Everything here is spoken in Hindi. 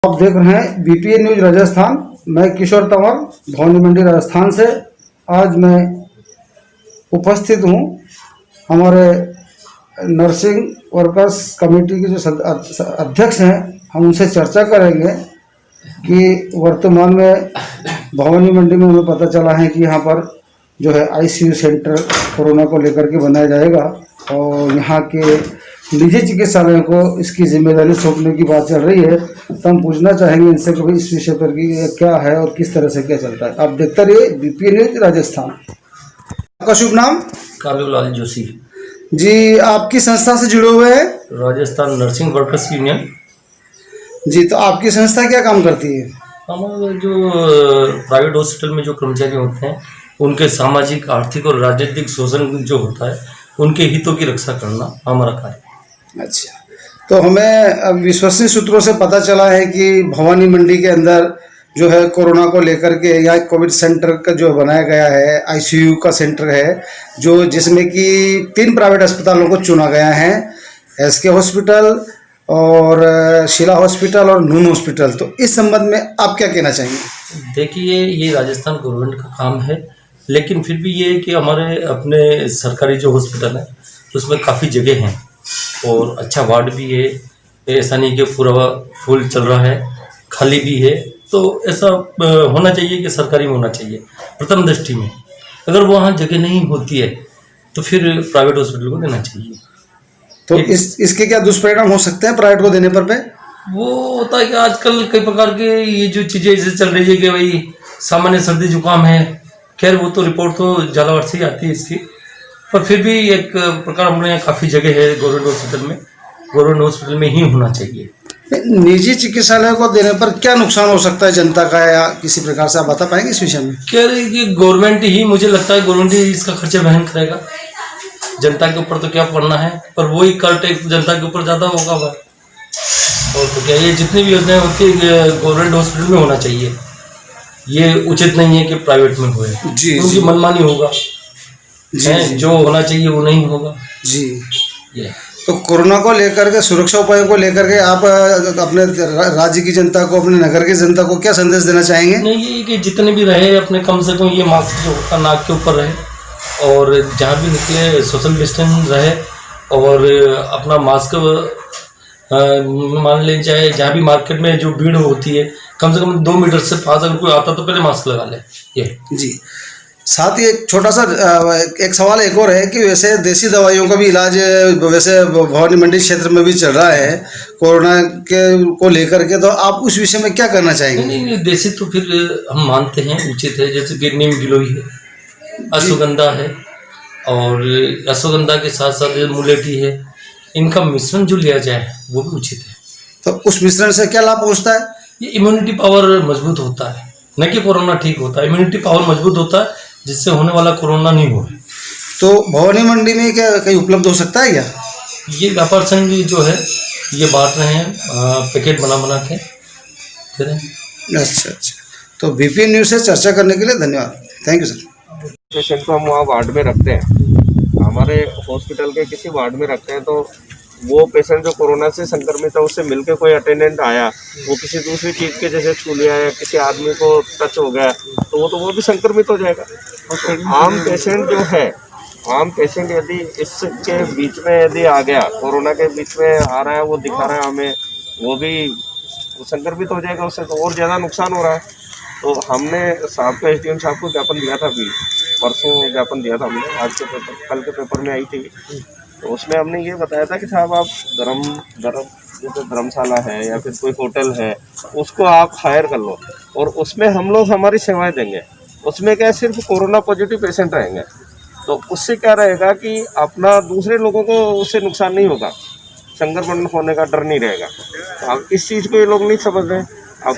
आप देख रहे हैं बीपीएन न्यूज राजस्थान। मैं किशोर तंवर भवानी मंडी राजस्थान से। आज मैं उपस्थित हूं हमारे नर्सिंग वर्कर्स कमेटी के जो अध्यक्ष हैं, हम उनसे चर्चा करेंगे कि वर्तमान में भवानी मंडी में हमें पता चला है कि यहाँ पर जो है आईसीयू सेंटर कोरोना को लेकर के बनाया जाएगा और यहाँ के निजी चिकित्सालयों को इसकी जिम्मेदारी सौंपने की बात चल रही है। तो हम पूछना चाहेंगे इनसे कि भाई इस विषय पर कि क्या है और किस तरह से क्या चलता है। आप देखते रहिए बीपीएन न्यूज राजस्थान। आपका शुभ नाम? कालूलाल जोशी जी। आपकी संस्था से जुड़े हुए हैं? राजस्थान नर्सिंग वर्कर्स यूनियन जी। तो आपकी संस्था क्या काम करती है? हमारे जो प्राइवेट हॉस्पिटल में जो कर्मचारी होते हैं उनके सामाजिक, आर्थिक और राजनीतिक शोषण जो होता है उनके हितों की रक्षा करना हमारा कार्य। अच्छा, तो हमें विश्वसनीय सूत्रों से पता चला है कि भवानी मंडी के अंदर जो है कोरोना को लेकर के यहाँ कोविड सेंटर का जो बनाया गया है, आईसीयू का सेंटर है, जो जिसमें कि 3 प्राइवेट अस्पतालों को चुना गया है, एसके हॉस्पिटल और शिला हॉस्पिटल और नून हॉस्पिटल। तो इस संबंध में आप क्या कहना चाहेंगे? देखिए, ये राजस्थान गवर्नमेंट का काम है, लेकिन फिर भी ये है कि हमारे अपने सरकारी जो हॉस्पिटल है उसमें काफ़ी जगह हैं और अच्छा वार्ड भी है। ऐसा नहीं कि पूरा फुल चल रहा है, खाली भी है। तो ऐसा होना चाहिए कि सरकारी में होना चाहिए प्रथम दृष्टि में। अगर वहाँ जगह नहीं होती है तो फिर प्राइवेट हॉस्पिटल को देना चाहिए। तो इसके क्या दुष्परिणाम हो सकते हैं प्राइवेट को देने पर? वो होता है कि आजकल कई प्रकार के ये जो चीज़ें ऐसे चल रही है कि भाई सामान्य सर्दी जुकाम है, खैर वो तो रिपोर्ट तो झालावाड़ से ही आती है इसकी, पर फिर भी एक प्रकार हमारे यहाँ काफ़ी जगह है गवर्नमेंट हॉस्पिटल में, गवर्नमेंट हॉस्पिटल में ही होना चाहिए। निजी चिकित्सालय को देने पर क्या नुकसान हो सकता है जनता का, या किसी प्रकार से आप बता पाएंगे इस विषय में? क्या ये गवर्नमेंट ही, मुझे लगता है गवर्नमेंट ही इसका खर्चा वहन करेगा। जनता के ऊपर तो क्या पड़ना है, पर वही कर टैक्स जनता के ऊपर ज़्यादा होगा वह। और तो क्या, ये जितनी भी योजनाएं होती है गवर्नमेंट हॉस्पिटल में होना चाहिए। ये उचित नहीं है कि प्राइवेट में होए, उनकी मनमानी होगा जी, जो होना चाहिए वो नहीं होगा जी। ये तो कोरोना को लेकर के, सुरक्षा उपायों को लेकर के आप अपने राज्य की जनता को, अपने नगर की जनता को क्या संदेश देना चाहेंगे? नहीं, ये कि जितने भी रहे अपने कम से कम ये मास्क जो होता नाक के ऊपर रहे और जहाँ भी निकले सोशल डिस्टेंस रहे और अपना मास्क मान लें, चाहे जहाँ भी मार्केट में जो भीड़ होती है कम से कम 2 मीटर से पास अगर कोई आता तो पहले मास्क लगा ले। ये जी। साथ ही एक छोटा सा एक सवाल एक और है कि वैसे देसी दवाइयों का भी इलाज वैसे भवानी मंडी क्षेत्र में भी चल रहा है कोरोना के को लेकर के, तो आप उस विषय में क्या करना चाहेंगे? नहीं, देसी तो फिर हम मानते हैं उचित है, जैसे कि नीम गिलोई है, अश्वगंधा है और अश्वगंधा के साथ साथ मुलेठी है, इनका मिश्रण जो लिया जाए वो भी उचित है। तो उस मिश्रण से क्या लाभ पहुँचता है? ये इम्यूनिटी पावर मजबूत होता है, न कि कोरोना ठीक होता है, इम्यूनिटी पावर मजबूत होता है जिससे होने वाला कोरोना नहीं हो। तो भवानी मंडी में क्या कहीं उपलब्ध हो सकता है क्या? ये व्यापार संघ जो है ये बांट रहे हैं, पैकेट बना के करें। अच्छा। तो बीपीएन न्यूज़ से चर्चा करने के लिए धन्यवाद। Thank you sir. पेशेंट को हम वहाँ वार्ड में रखते हैं, हमारे हॉस्पिटल के किसी वार्ड में रखते हैं, तो वो पेशेंट जो कोरोना से संक्रमित है उससे मिलकर कोई अटेंडेंट आया, वो किसी दूसरी चीज़ के जैसे छू लिया या किसी आदमी को टच हो गया तो वो भी संक्रमित हो जाएगा। आम पेशेंट जो है, आम पेशेंट यदि इसके बीच में यदि आ गया, कोरोना के बीच में आ रहा है, वो दिखा रहा है हमें, वो भी संक्रमित हो जाएगा, उससे तो और ज़्यादा नुकसान हो रहा है। तो हमने साहब को, एसडीएम साहब को ज्ञापन दिया था, अभी परसों ज्ञापन दिया था हमने, आज के पेपर, कल के पेपर में आई थी। तो उसमें हमने ये बताया था कि साहब आप जैसे धर्मशाला है या फिर कोई होटल है उसको आप हायर कर लो और उसमें हम लोग हमारी सेवाएं देंगे। उसमें क्या, सिर्फ कोरोना पॉजिटिव पेशेंट रहेंगे, तो उससे क्या रहेगा कि अपना दूसरे लोगों को उससे नुकसान नहीं होगा, संक्रमण होने का डर नहीं रहेगा। तो अब इस चीज़ को ये लोग नहीं समझ रहे। अब